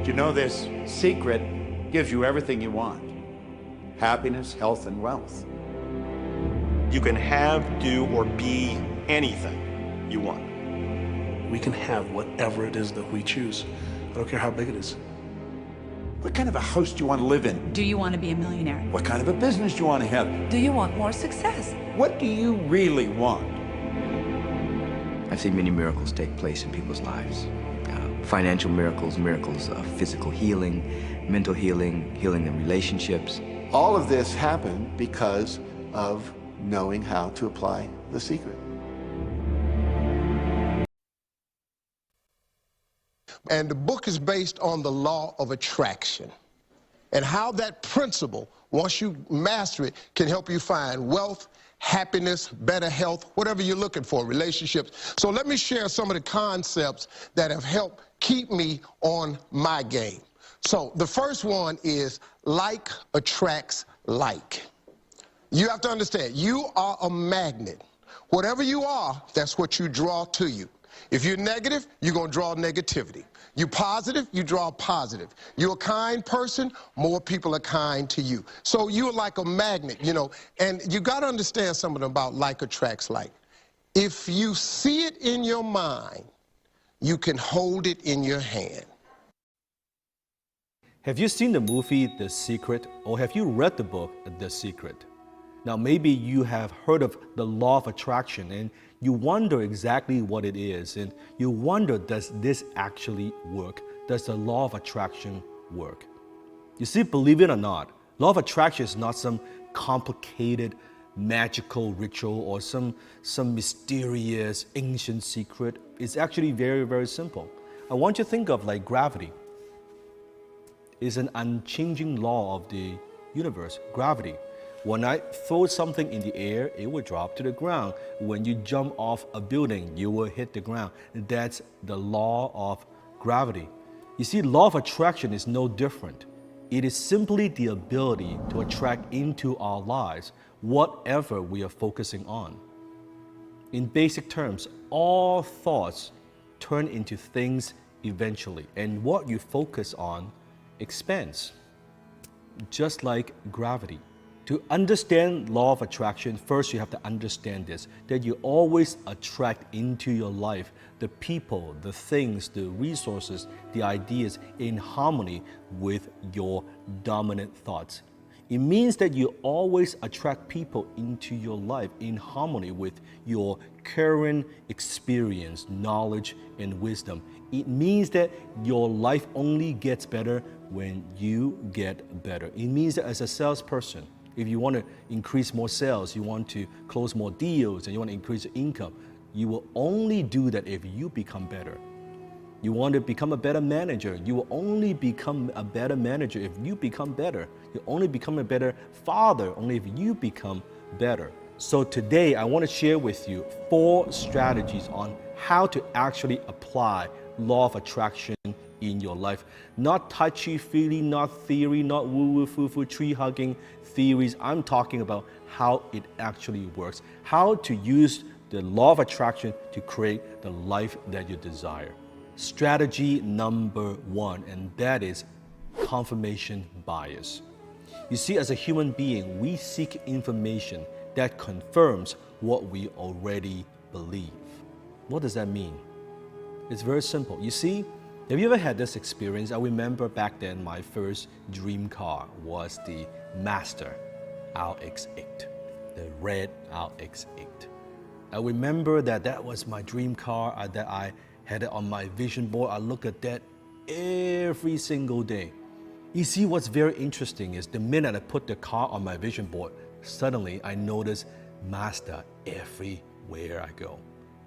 You know, this secret gives you everything you want. Happiness, health, and wealth. You can have, do, or be anything you want. We can have whatever it is that we choose. I don't care how big it is. What kind of a house do you want to live in? Do you want to be a millionaire? What kind of a business do you want to have? Do you want more success? What do you really want? I've seen many miracles take place in people's lives. Financial miracles, miracles of physical healing, mental healing, healing in relationships. All of this happened because of knowing how to apply the secret. And the book is based on the law of attraction and how that principle, once you master it, can help you find wealth, happiness, better health, whatever you're looking for, relationships. So let me share some of the concepts that have helped keep me on my game. So the first one is like attracts like. You have to understand, you are a magnet. Whatever you are, that's what you draw to you. If you're negative, you're going to draw negativity. You're positive, you draw positive. You're a kind person, more people are kind to you. So you're like a magnet, you know, and you got to understand something about like attracts like. If you see it in your mind, you can hold it in your hand. Have you seen the movie The Secret, or have you read the book The Secret? Now, maybe you have heard of the law of attraction and you wonder exactly what it is, and you wonder, does this actually work? Does the law of attraction work? You see, believe it or not, law of attraction is not some complicated magical ritual or some mysterious ancient secret. It's actually very, very simple. I want you to think of like gravity. It's an unchanging law of the universe, gravity. When I throw something in the air, it will drop to the ground. When you jump off a building, you will hit the ground. That's the law of gravity. You see, law of attraction is no different. It is simply the ability to attract into our lives whatever we are focusing on. In basic terms, all thoughts turn into things eventually, and what you focus on expands, just like gravity. To understand law of attraction, first you have to understand this, that you always attract into your life the people, the things, the resources, the ideas in harmony with your dominant thoughts. It means that you always attract people into your life in harmony with your current experience, knowledge, and wisdom. It means that your life only gets better when you get better. It means that as a salesperson, if you want to increase more sales, you want to close more deals, and you want to increase your income, you will only do that if you become better. You want to become a better manager, you will only become a better manager if you become better. You only become a better father only if you become better. So today I want to share with you 4 strategies on how to actually apply law of attraction in your life. Not touchy-feely, not theory, not woo-woo, foo-foo, tree-hugging theories. I'm talking about how it actually works. How to use the law of attraction to create the life that you desire. Strategy number 1, and that is confirmation bias. You see, as a human being, we seek information that confirms what we already believe. What does that mean? It's very simple. You see, have you ever had this experience? I remember back then my first dream car was the Mazda RX-8, the red RX-8. I remember that was my dream car, that I had it on my vision board. I look at that every single day. You see, what's very interesting is the minute I put the car on my vision board, suddenly I notice Mazda everywhere I go.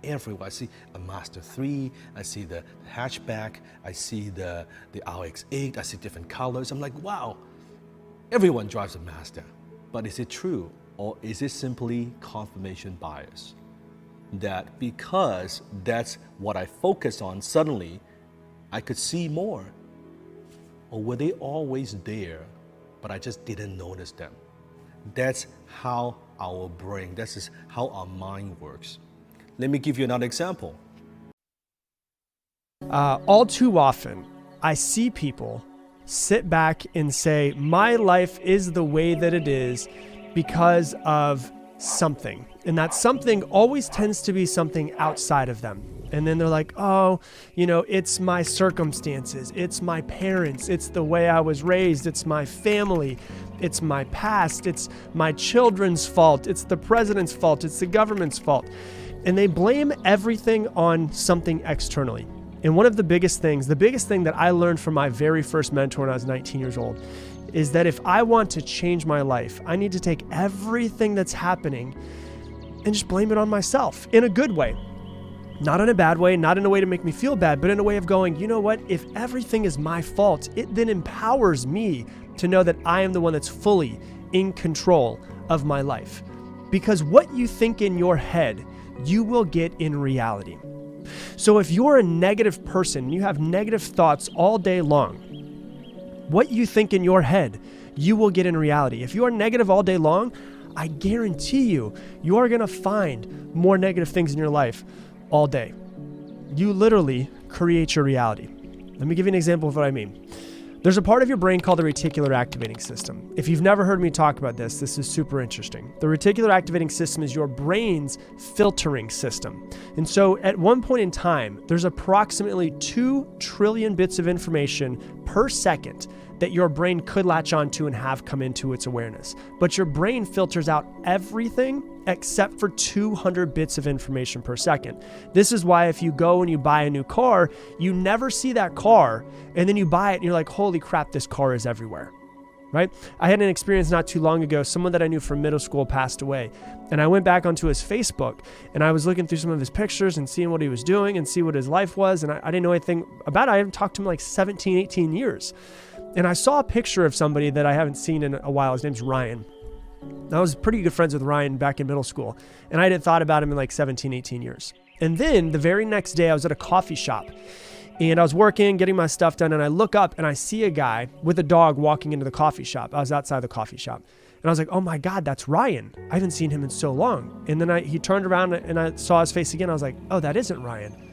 Everywhere. I see a Mazda 3, I see the hatchback, I see the RX-8, I see different colors. I'm like, wow, everyone drives a Mazda. But is it true, or is it simply confirmation bias? That because that's what I focus on, suddenly I could see more. Or were they always there, but I just didn't notice them? That's how our brain, that's how our mind works. Let me give you another example. All too often, I see people sit back and say, my life is the way that it is because of something. And that something always tends to be something outside of them. And then they're like, oh, it's my circumstances, it's my parents, it's the way I was raised, it's my family, it's my past, it's my children's fault, it's the president's fault, it's the government's fault. And they blame everything on something externally. And one of the biggest thing that I learned from my very first mentor when I was 19 years old, is that if I want to change my life, I need to take everything that's happening and just blame it on myself in a good way. Not in a bad way, not in a way to make me feel bad, but in a way of going, you know what? If everything is my fault, it then empowers me to know that I am the one that's fully in control of my life. Because what you think in your head, you will get in reality. So if you're a negative person, you have negative thoughts all day long, what you think in your head, you will get in reality. If you are negative all day long, I guarantee you are going to find more negative things in your life all day. You literally create your reality. Let me give you an example of what I mean. There's a part of your brain called the reticular activating system. If you've never heard me talk about this is super interesting. The reticular activating system is your brain's filtering system. And so at one point in time, there's approximately 2 trillion bits of information per second that your brain could latch onto and have come into its awareness. But your brain filters out everything except for 200 bits of information per second. This is why if you go and you buy a new car, you never see that car, and then you buy it and you're like, holy crap, this car is everywhere, right? I had an experience not too long ago. Someone that I knew from middle school passed away, and I went back onto his Facebook, and I was looking through some of his pictures and seeing what he was doing and see what his life was, and I didn't know anything about it. I haven't talked to him like 17, 18 years. And I saw a picture of somebody that I haven't seen in a while. His name's Ryan. I was pretty good friends with Ryan back in middle school, and I hadn't thought about him in like 17, 18 years. And then the very next day I was at a coffee shop, and I was working, getting my stuff done, and I look up and I see a guy with a dog walking into the coffee shop. I was outside the coffee shop, and I was like, oh my God, that's Ryan. I haven't seen him in so long. And then he turned around and I saw his face again. I was like, oh, that isn't Ryan.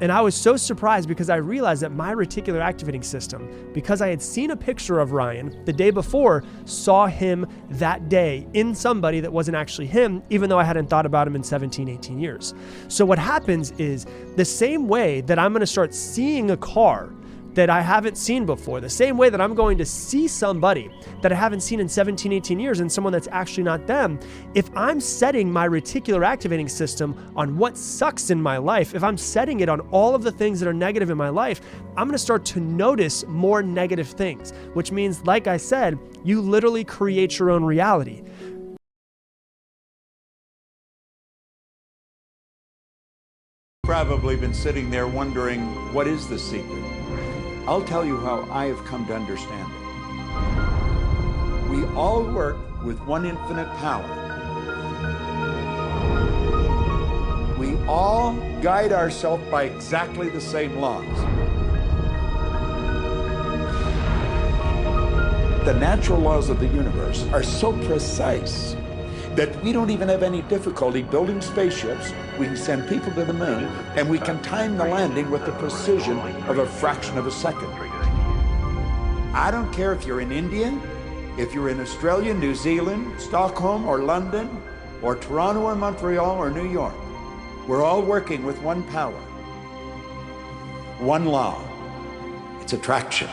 And I was so surprised because I realized that my reticular activating system, because I had seen a picture of Ryan the day before, saw him that day in somebody that wasn't actually him, even though I hadn't thought about him in 17, 18 years. So what happens is the same way that I'm going to start seeing a car that I haven't seen before, the same way that I'm going to see somebody that I haven't seen in 17, 18 years and someone that's actually not them, if I'm setting my reticular activating system on what sucks in my life, if I'm setting it on all of the things that are negative in my life, I'm going to start to notice more negative things, which means, like I said, you literally create your own reality. Probably been sitting there wondering, what is the secret? I'll tell you how I have come to understand it. We all work with one infinite power. We all guide ourselves by exactly the same laws. The natural laws of the universe are so precise that we don't even have any difficulty building spaceships. We can send people to the moon, and we can time the landing with the precision of a fraction of a second. I don't care if you're in India, if you're in Australia, New Zealand, Stockholm, or London, or Toronto, or Montreal, or New York. We're all working with one power, one law. It's attraction.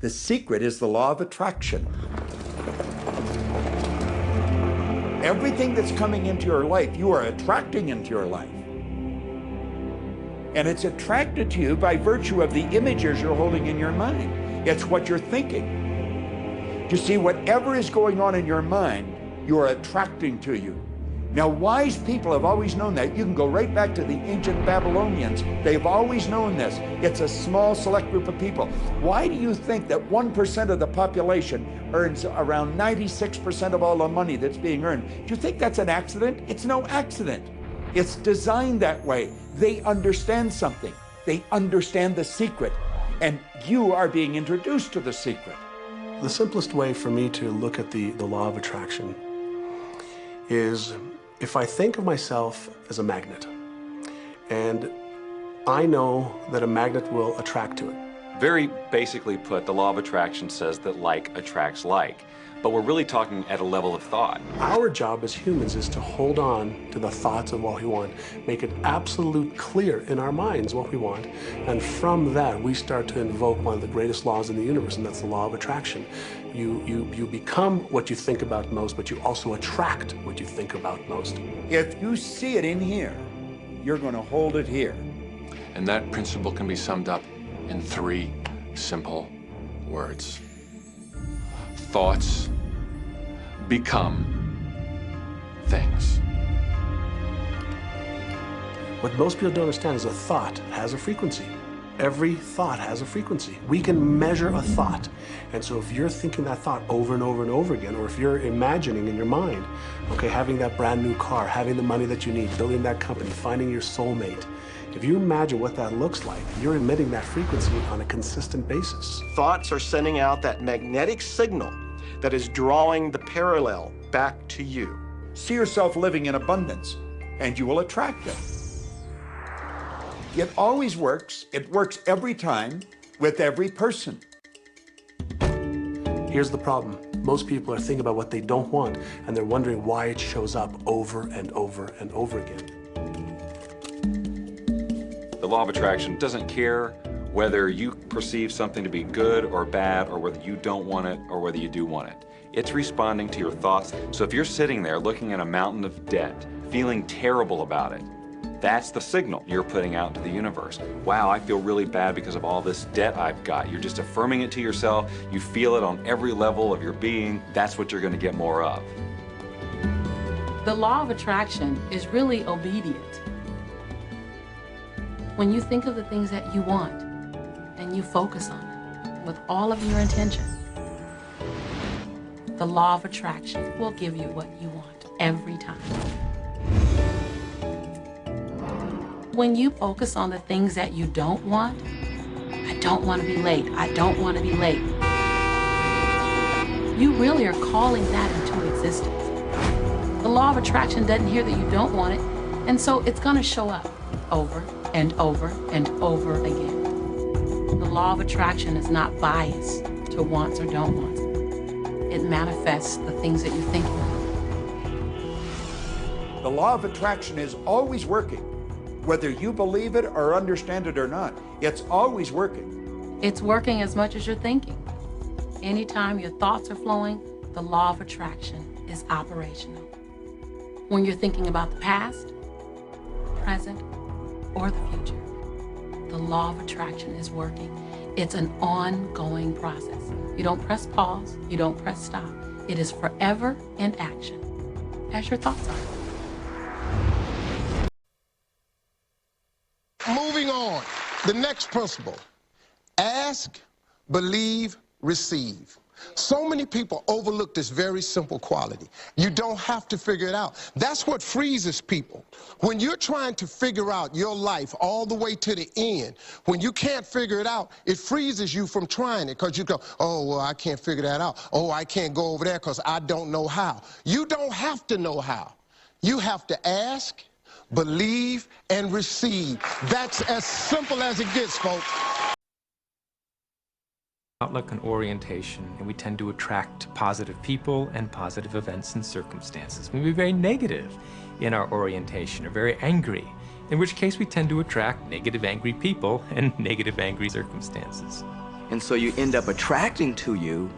The secret is the law of attraction. Everything that's coming into your life, you are attracting into your life. And it's attracted to you by virtue of the images you're holding in your mind. It's what you're thinking. You see, whatever is going on in your mind, you are attracting to you. Now, wise people have always known that. You can go right back to the ancient Babylonians. They've always known this. It's a small, select group of people. Why do you think that 1% of the population earns around 96% of all the money that's being earned? Do you think that's an accident? It's no accident. It's designed that way. They understand something. They understand the secret. And you are being introduced to the secret. The simplest way for me to look at the law of attraction is if I think of myself as a magnet, and I know that a magnet will attract to it. Very basically put, the law of attraction says that like attracts like. But we're really talking at a level of thought. Our job as humans is to hold on to the thoughts of what we want, make it absolute clear in our minds what we want, and from that we start to invoke one of the greatest laws in the universe, and that's the law of attraction. You become what you think about most, but you also attract what you think about most. If you see it in here, you're going to hold it here. And that principle can be summed up in 3 simple words. Thoughts become things. What most people don't understand is a thought has a frequency. Every thought has a frequency. We can measure a thought. And so if you're thinking that thought over and over and over again, or if you're imagining in your mind, okay, having that brand new car, having the money that you need, building that company, finding your soulmate, if you imagine what that looks like, you're emitting that frequency on a consistent basis. Thoughts are sending out that magnetic signal that is drawing the parallel back to you. See yourself living in abundance, and you will attract it. It always works. It works every time with every person. Here's the problem. Most people are thinking about what they don't want, and they're wondering why it shows up over and over and over again. The law of attraction doesn't care whether you perceive something to be good or bad, or whether you don't want it or whether you do want it. It's responding to your thoughts. So if you're sitting there looking at a mountain of debt, feeling terrible about it, that's the signal you're putting out into the universe. Wow, I feel really bad because of all this debt I've got. You're just affirming it to yourself. You feel it on every level of your being. That's what you're going to get more of. The law of attraction is really obedient. When you think of the things that you want and you focus on it with all of your intention, the law of attraction will give you what you want every time. When you focus on the things that you don't want, I don't want to be late, I don't want to be late, you really are calling that into existence. The law of attraction doesn't hear that you don't want it, and so it's going to show up over and over and over again. The law of attraction is not biased to wants or don't wants. It manifests the things that you think you want. The law of attraction is always working. Whether you believe it or understand it or not, it's always working. It's working as much as you're thinking. Anytime your thoughts are flowing, the law of attraction is operational. When you're thinking about the past, present, or the future, the law of attraction is working. It's an ongoing process. You don't press pause, you don't press stop. It is forever in action, as your thoughts are. Moving on, the next principle, ask, believe, receive. So many people overlook this very simple quality. You don't have to figure it out. That's what freezes people. When you're trying to figure out your life all the way to the end, when you can't figure it out, it freezes you from trying it because you go, oh, well, I can't figure that out. Oh, I can't go over there because I don't know how. You don't have to know how. You have to ask, believe, and receive. That's as simple as it gets, folks. Outlook and orientation, and we tend to attract positive people and positive events and circumstances. We may be very negative in our orientation or very angry, in which case we tend to attract negative, angry people and negative, angry circumstances. And so you end up attracting to you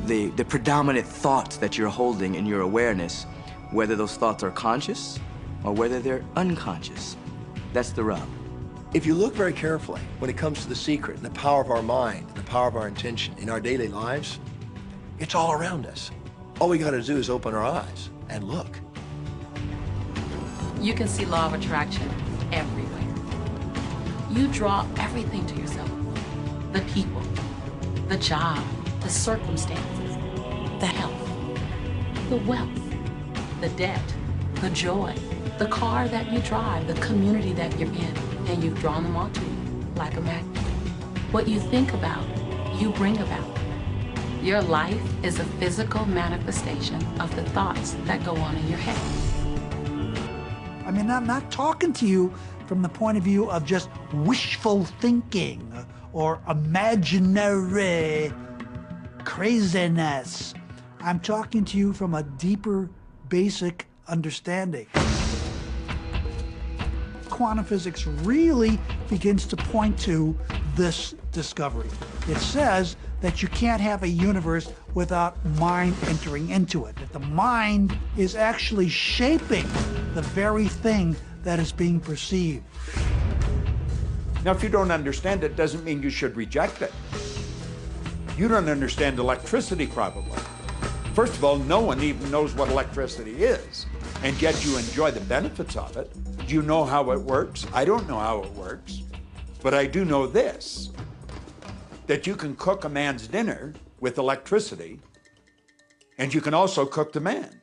the predominant thoughts that you're holding in your awareness, whether those thoughts are conscious or whether they're unconscious. That's the rub. If you look very carefully, when it comes to the secret and the power of our mind, the power of our intention in our daily lives, it's all around us. All we got to do is open our eyes and look. You can see law of attraction everywhere. You draw everything to yourself. The people, the job, the circumstances, the health, the wealth, the debt, the joy, the car that you drive, the community that you're in, and you've drawn them onto you like a magnet. What you think about, you bring about. Your life is a physical manifestation of the thoughts that go on in your head. I mean, I'm not talking to you from the point of view of just wishful thinking or imaginary craziness. I'm talking to you from a deeper, basic understanding. Quantum physics really begins to point to this discovery. It says that you can't have a universe without mind entering into it, that the mind is actually shaping the very thing that is being perceived. Now, if you don't understand it, doesn't mean you should reject it. You don't understand electricity, probably. First of all, no one even knows what electricity is, and yet you enjoy the benefits of it. Do you know how it works? I don't know how it works, but I do know this, that you can cook a man's dinner with electricity, and you can also cook the man.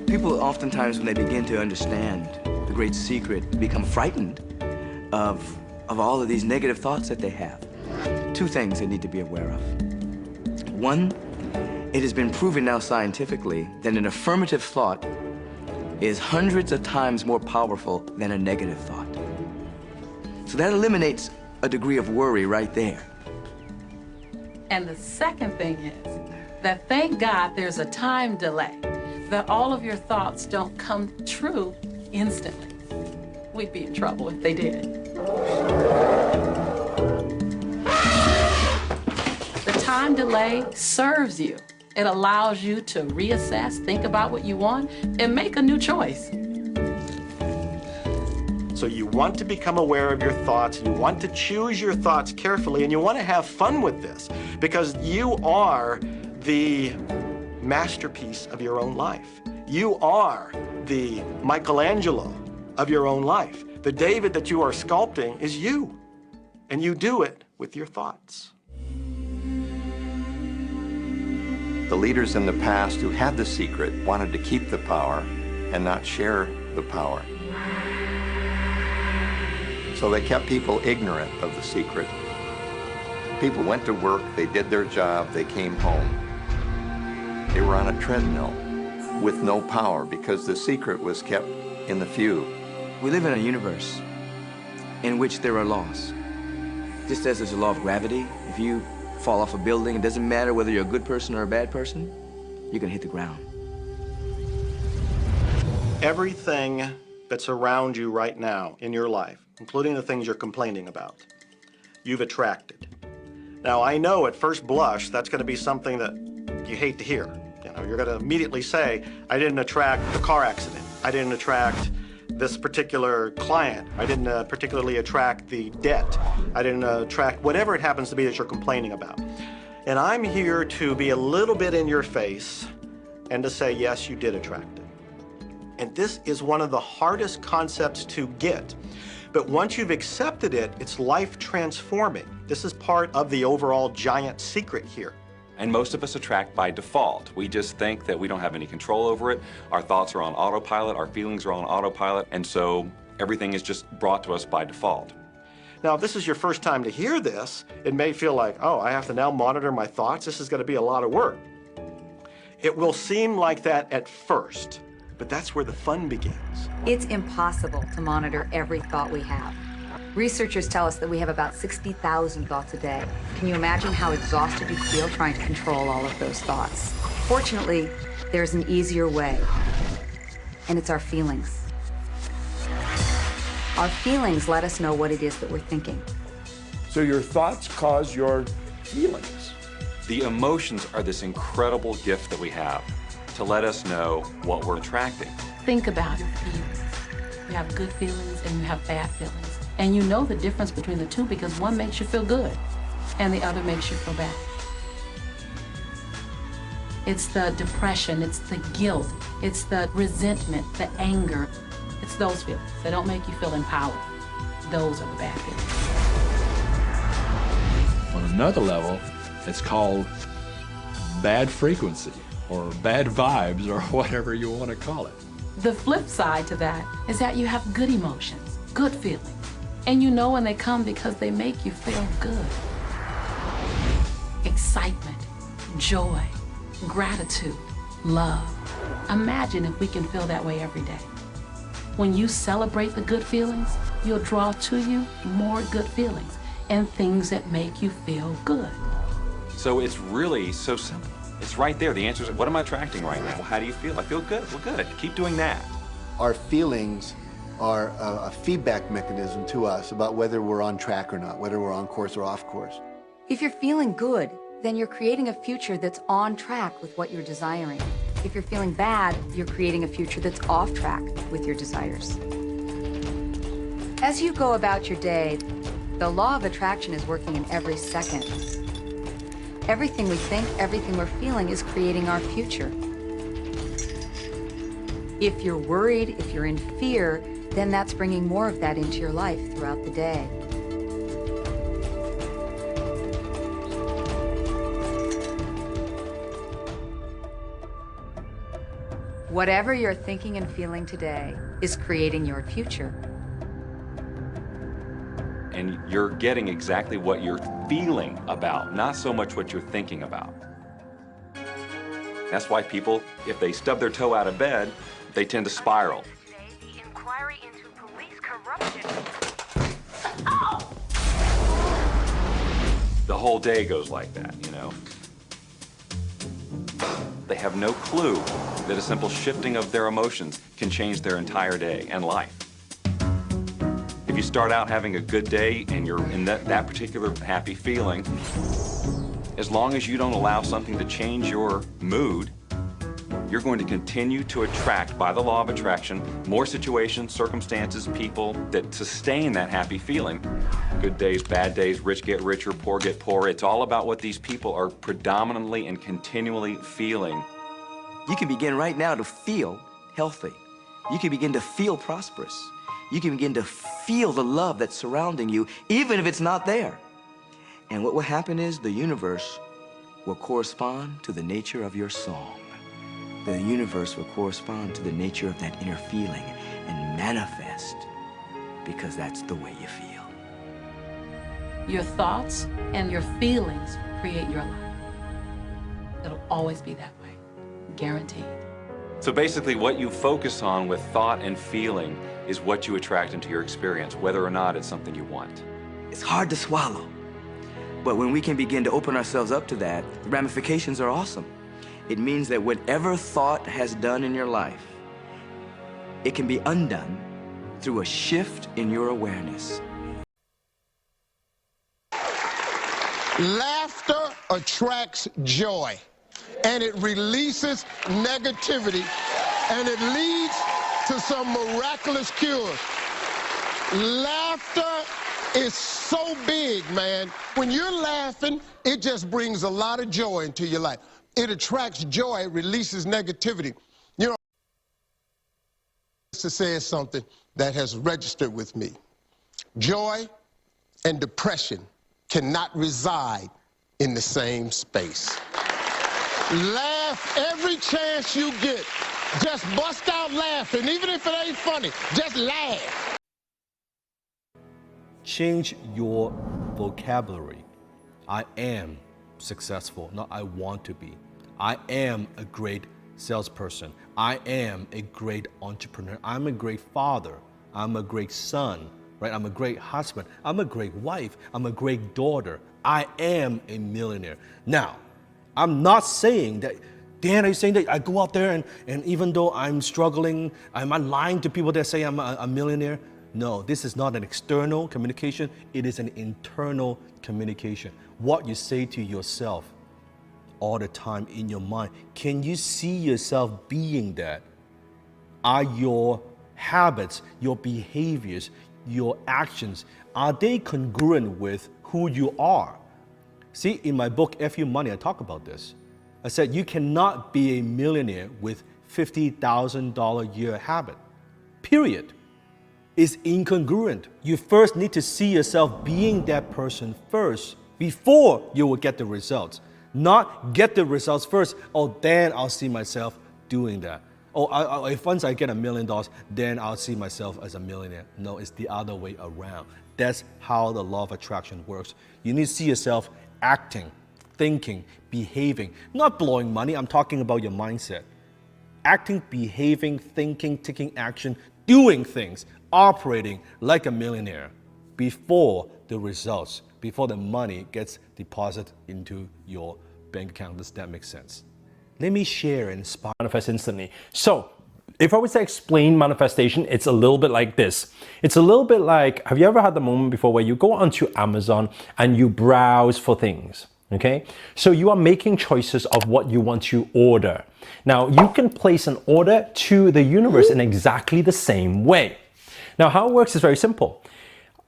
People oftentimes, when they begin to understand the great secret, become frightened of all of these negative thoughts that they have. Two things they need to be aware of. One, it has been proven now scientifically that an affirmative thought is hundreds of times more powerful than a negative thought. So that eliminates a degree of worry right there. And the second thing is that thank God there's a time delay, that all of your thoughts don't come true instantly. We'd be in trouble if they did. The time delay serves you. It allows you to reassess, think about what you want, and make a new choice. So you want to become aware of your thoughts, you want to choose your thoughts carefully, and you want to have fun with this because you are the masterpiece of your own life. You are the Michelangelo of your own life. The David that you are sculpting is you, and you do it with your thoughts. The leaders in the past who had the secret wanted to keep the power and not share the power. So they kept people ignorant of the secret. People went to work, they did their job, they came home. They were on a treadmill with no power because the secret was kept in the few. We live in a universe in which there are laws. Just as there's a law of gravity, if you fall off a building, it doesn't matter whether you're a good person or a bad person, you're gonna hit the ground. Everything that's around you right now in your life, including the things you're complaining about, you've attracted. Now, I know at first blush, that's gonna be something that you hate to hear. You know, you're gonna immediately say, I didn't attract the car accident. I didn't attract this particular client. I didn't particularly attract the debt. I didn't attract whatever it happens to be that you're complaining about. And I'm here to be a little bit in your face and to say, yes, you did attract it. And this is one of the hardest concepts to get. But once you've accepted it, it's life transforming. This is part of the overall giant secret here. And most of us attract by default. We just think that we don't have any control over it. Our thoughts are on autopilot, our feelings are on autopilot, and so everything is just brought to us by default. Now, if this is your first time to hear this, it may feel like, oh, I have to now monitor my thoughts. This is going to be a lot of work. It will seem like that at first, but that's where the fun begins. It's impossible to monitor every thought we have. Researchers tell us that we have about 60,000 thoughts a day. Can you imagine how exhausted you feel trying to control all of those thoughts? Fortunately, there's an easier way, and it's our feelings. Our feelings let us know what it is that we're thinking. So your thoughts cause your feelings. The emotions are this incredible gift that we have to let us know what we're attracting. Think about your feelings. You have good feelings and you have bad feelings. And you know the difference between the two because one makes you feel good and the other makes you feel bad. It's the depression, it's the guilt, it's the resentment, the anger. It's those feelings that don't make you feel empowered. Those are the bad feelings. On another level, it's called bad frequency or bad vibes or whatever you want to call it. The flip side to that is that you have good emotions, good feelings. And you know when they come because they make you feel good. Excitement, joy, gratitude, love. Imagine if we can feel that way every day. When you celebrate the good feelings, you'll draw to you more good feelings and things that make you feel good. So it's really so simple. It's right there. The answer is, what am I attracting right now? Well, how do you feel? I feel good. Well, good. Keep doing that. Our feelings are a feedback mechanism to us about whether we're on track or not, whether we're on course or off course. If you're feeling good, then you're creating a future that's on track with what you're desiring. If you're feeling bad, you're creating a future that's off track with your desires. As you go about your day, the law of attraction is working in every second. Everything we think, everything we're feeling is creating our future. If you're worried, if you're in fear, then that's bringing more of that into your life throughout the day. Whatever you're thinking and feeling today is creating your future. And you're getting exactly what you're feeling about, not so much what you're thinking about. That's why people, if they stub their toe out of bed, they tend to spiral. The whole day goes like that, you know. They have no clue that a simple shifting of their emotions can change their entire day and life. If you start out having a good day and you're in that particular happy feeling, as long as you don't allow something to change your mood, you're going to continue to attract, by the law of attraction, more situations, circumstances, people that sustain that happy feeling. Good days, bad days, rich get richer, poor get poorer. It's all about what these people are predominantly and continually feeling. You can begin right now to feel healthy. You can begin to feel prosperous. You can begin to feel the love that's surrounding you, even if it's not there. And what will happen is the universe will correspond to the nature of your song. The universe will correspond to the nature of that inner feeling and manifest, because that's the way you feel. Your thoughts and your feelings create your life. It'll always be that way, guaranteed. So basically what you focus on with thought and feeling is what you attract into your experience, whether or not it's something you want. It's hard to swallow, but when we can begin to open ourselves up to that, the ramifications are awesome. It means that whatever thought has done in your life, it can be undone through a shift in your awareness. Laughter attracts joy, and it releases negativity, and it leads to some miraculous cures. Laughter is so big, man. When you're laughing, it just brings a lot of joy into your life. It attracts joy, it releases negativity. You know, to say something that has registered with me. Joy and depression cannot reside in the same space. Laugh every chance you get. Just bust out laughing, even if it ain't funny. Just laugh. Change your vocabulary. I am successful, not I want to be. I am a great salesperson. I am a great entrepreneur. I'm a great father. I'm a great son, right? I'm a great husband. I'm a great wife. I'm a great daughter. I am a millionaire. Now, I'm not saying that, Dan, are you saying that I go out there and even though I'm struggling, am I lying to people that say I'm a millionaire? No, this is not an external communication. It is an internal communication. What you say to yourself all the time in your mind. Can you see yourself being that? Are your habits, your behaviors, your actions, are they congruent with who you are? See, in my book, F You Money, I talk about this. I said you cannot be a millionaire with $50,000 a year habit, period. It's incongruent. You first need to see yourself being that person first before you will get the results. Not get the results first, oh, then I'll see myself doing that. Oh, if once I get $1 million, then I'll see myself as a millionaire. No, it's the other way around. That's how the law of attraction works. You need to see yourself acting, thinking, behaving, not blowing money. I'm talking about your mindset. Acting, behaving, thinking, taking action, doing things, operating like a millionaire before the results, before the money gets deposited into your bank account. Does that make sense? Let me share and inspire. Manifest instantly. So, if I was to explain manifestation, it's a little bit like this. It's a little bit like, have you ever had the moment before where you go onto Amazon and you browse for things? Okay, so you are making choices of what you want to order. Now, you can place an order to the universe in exactly the same way. Now, how it works is very simple.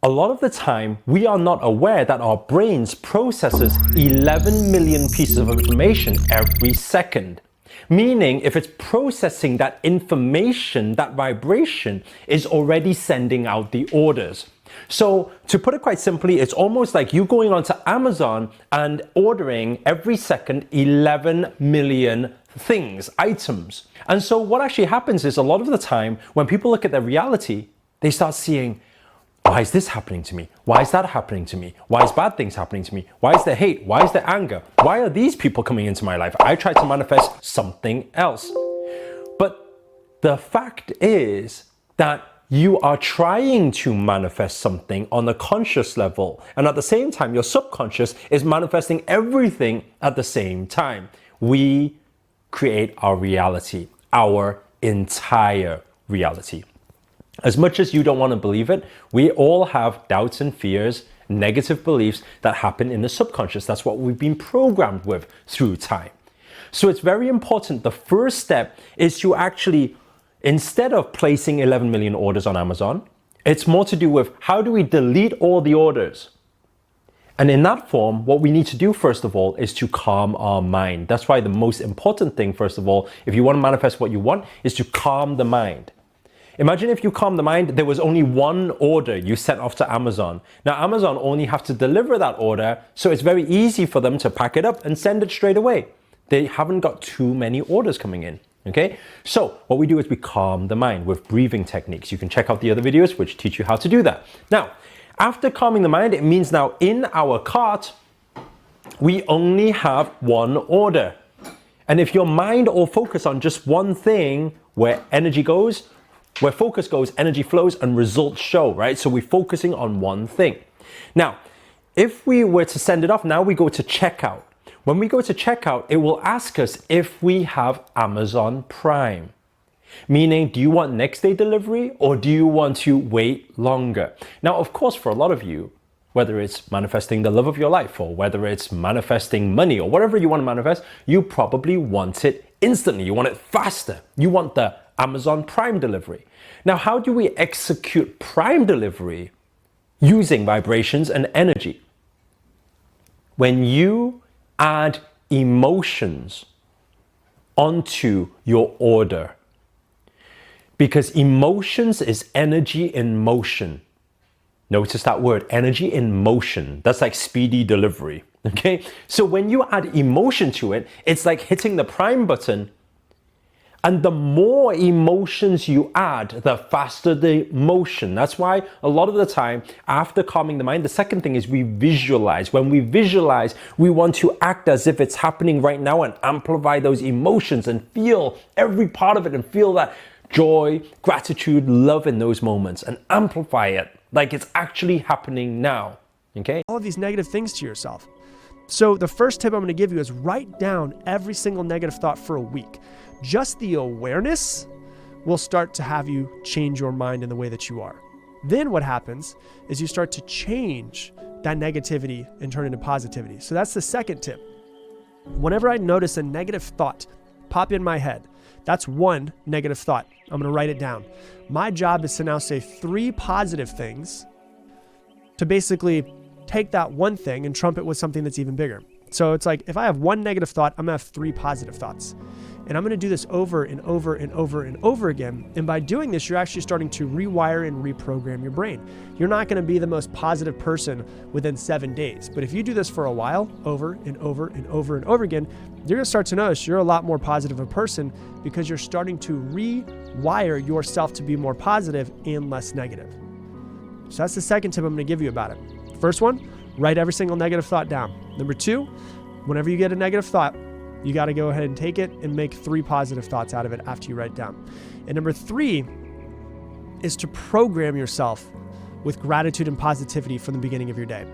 A lot of the time, we are not aware that our brains processes 11 million pieces of information every second. Meaning, if it's processing that information, that vibration is already sending out the orders. So to put it quite simply, it's almost like you going onto Amazon and ordering every second 11 million things, items. And so what actually happens is a lot of the time when people look at their reality, they start seeing, why is this happening to me? Why is that happening to me? Why is bad things happening to me? Why is there hate? Why is there anger? Why are these people coming into my life? I try to manifest something else. But the fact is that you are trying to manifest something on a conscious level. And at the same time, your subconscious is manifesting everything at the same time. We create our reality, our entire reality. As much as you don't want to believe it, we all have doubts and fears, negative beliefs that happen in the subconscious. That's what we've been programmed with through time. So it's very important. The first step is to actually, instead of placing 11 million orders on Amazon, it's more to do with how do we delete all the orders? And in that form, what we need to do first of all is to calm our mind. That's why the most important thing, first of all, if you want to manifest what you want, is to calm the mind. Imagine if you calm the mind, there was only one order you sent off to Amazon. Now, Amazon only have to deliver that order, so it's very easy for them to pack it up and send it straight away. They haven't got too many orders coming in, okay? So what we do is we calm the mind with breathing techniques. You can check out the other videos which teach you how to do that. Now, after calming the mind, it means now in our cart, we only have one order. And if your mind all focus on just one thing, where energy goes, where focus goes, energy flows and results show, right? So we're focusing on one thing. Now, if we were to send it off, now we go to checkout. When we go to checkout, it will ask us if we have Amazon Prime. Meaning, do you want next day delivery or do you want to wait longer? Now, of course, for a lot of you, whether it's manifesting the love of your life or whether it's manifesting money or whatever you want to manifest, you probably want it instantly. You want it faster. You want the Amazon Prime delivery. Now, how do we execute Prime delivery using vibrations and energy? When you add emotions onto your order, because emotions is energy in motion. Notice that word, energy in motion. That's like speedy delivery, okay? So when you add emotion to it, it's like hitting the Prime button. And the more emotions you add, the faster the motion. That's why a lot of the time, after calming the mind, the second thing is we visualize. When we visualize, we want to act as if it's happening right now and amplify those emotions and feel every part of it and feel that joy, gratitude, love in those moments and amplify it like it's actually happening now, okay? All of these negative things to yourself. So the first tip I'm going to give you is write down every single negative thought for a week. Just the awareness will start to have you change your mind in the way that you are. Then what happens is you start to change that negativity and turn it into positivity. So that's the second tip. Whenever I notice a negative thought pop in my head, that's one negative thought. I'm going to write it down. My job is to now say 3 positive things to basically take that one thing and trump it with something that's even bigger. So it's like if I have one negative thought, I'm going to have 3 positive thoughts. And I'm going to do this over and over and over and over again. And by doing this, you're actually starting to rewire and reprogram your brain. You're not going to be the most positive person within 7 days. But if you do this for a while, over and over and over and over again, you're going to start to notice you're a lot more positive a person because you're starting to rewire yourself to be more positive and less negative. So that's the second tip I'm going to give you about it. First one, write every single negative thought down. Number 2, whenever you get a negative thought, you got to go ahead and take it and make 3 positive thoughts out of it after you write it down. And number 3, is to program yourself with gratitude and positivity from the beginning of your day.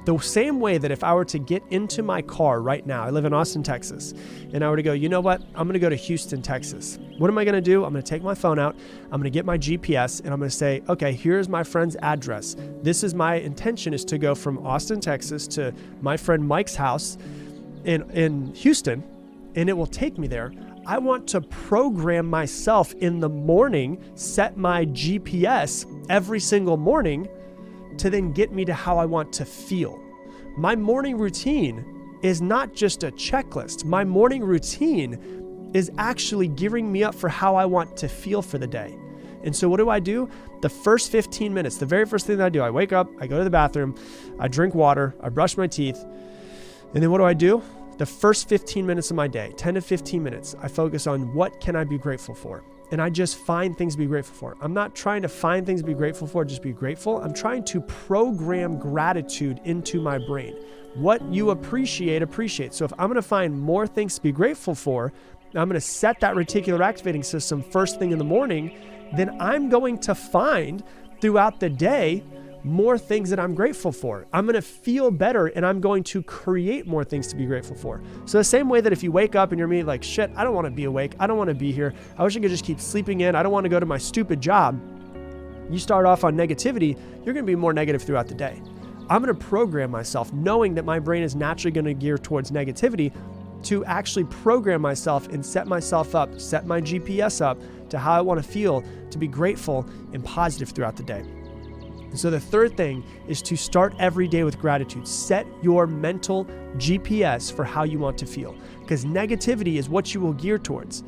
The same way that if I were to get into my car right now, I live in Austin, Texas, and I were to go, you know what? I'm going to go to Houston, Texas. What am I going to do? I'm going to take my phone out. I'm going to get my GPS and I'm going to say, okay, here's my friend's address. This is my intention, is to go from Austin, Texas to my friend Mike's house in Houston, and it will take me there. I want to program myself in the morning, set my GPS every single morning to then get me to how I want to feel. My morning routine is not just a checklist. My morning routine is actually gearing me up for how I want to feel for the day. And so what do? The first 15 minutes, the very first thing that I do, I wake up, I go to the bathroom, I drink water, I brush my teeth, and then what do? The first 15 minutes of my day, 10 to 15 minutes, I focus on what can I be grateful for? And I just find things to be grateful for. I'm not trying to find things to be grateful for, just be grateful. I'm trying to program gratitude into my brain. What you appreciate. So if I'm going to find more things to be grateful for, I'm going to set that reticular activating system first thing in the morning, then I'm going to find throughout the day more things that I'm grateful for. I'm going to feel better and I'm going to create more things to be grateful for. So the same way that if you wake up and you're like, shit, I don't want to be awake. I don't want to be here. I wish I could just keep sleeping in. I don't want to go to my stupid job. You start off on negativity, you're going to be more negative throughout the day. I'm going to program myself knowing that my brain is naturally going to gear towards negativity to actually program myself and set myself up, set my GPS up to how I want to feel, to be grateful and positive throughout the day. And so the third thing is to start every day with gratitude. Set your mental GPS for how you want to feel, because negativity is what you will gear towards.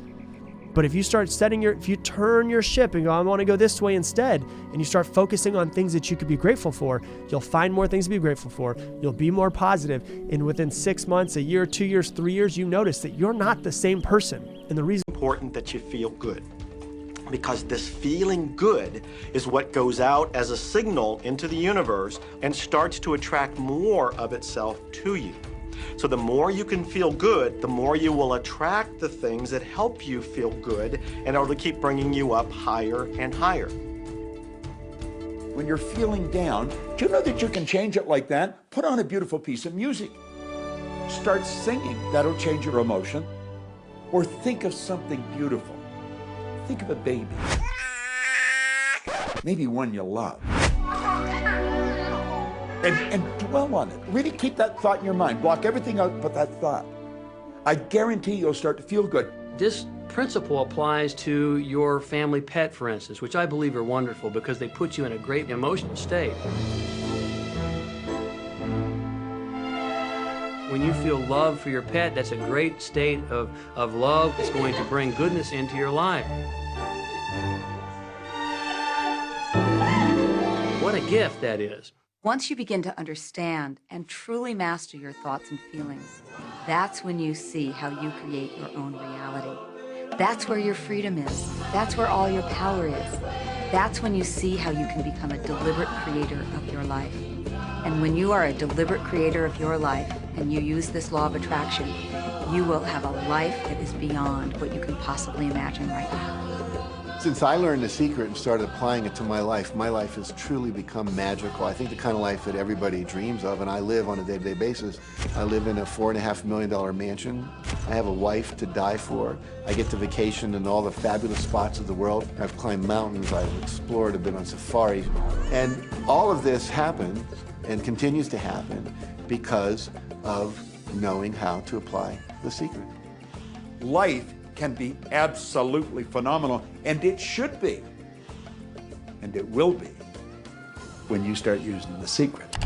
But if you start if you turn your ship and go, I want to go this way instead, and you start focusing on things that you could be grateful for, you'll find more things to be grateful for. You'll be more positive. And within 6 months, a year, 2 years, 3 years, you notice that you're not the same person. And the reason it's important that you feel good, because this feeling good is what goes out as a signal into the universe and starts to attract more of itself to you. So the more you can feel good, the more you will attract the things that help you feel good in order to keep bringing you up higher and higher. When you're feeling down, do you know that you can change it like that? Put on a beautiful piece of music. Start singing. That'll change your emotion. Or think of something beautiful. Think of a baby. Maybe one you love. And dwell on it. Really keep that thought in your mind. Block everything out but that thought. I guarantee you'll start to feel good. This principle applies to your family pet, for instance, which I believe are wonderful because they put you in a great emotional state. When you feel love for your pet, that's a great state of love. It's going to bring goodness into your life. What a gift that is. Once you begin to understand and truly master your thoughts and feelings, that's when you see how you create your own reality. That's where your freedom is. That's where all your power is. That's when you see how you can become a deliberate creator of your life. And when you are a deliberate creator of your life and you use this law of attraction, you will have a life that is beyond what you can possibly imagine right now. Since I learned the secret and started applying it to my life has truly become magical. I think the kind of life that everybody dreams of, and I live on a day-to-day basis. I live in a $4.5 million mansion. I have a wife to die for. I get to vacation in all the fabulous spots of the world. I've climbed mountains, I've explored, I've been on safari. And all of this happened and continues to happen because of knowing how to apply the secret. Life can be absolutely phenomenal, and it should be, and it will be when you start using the secret.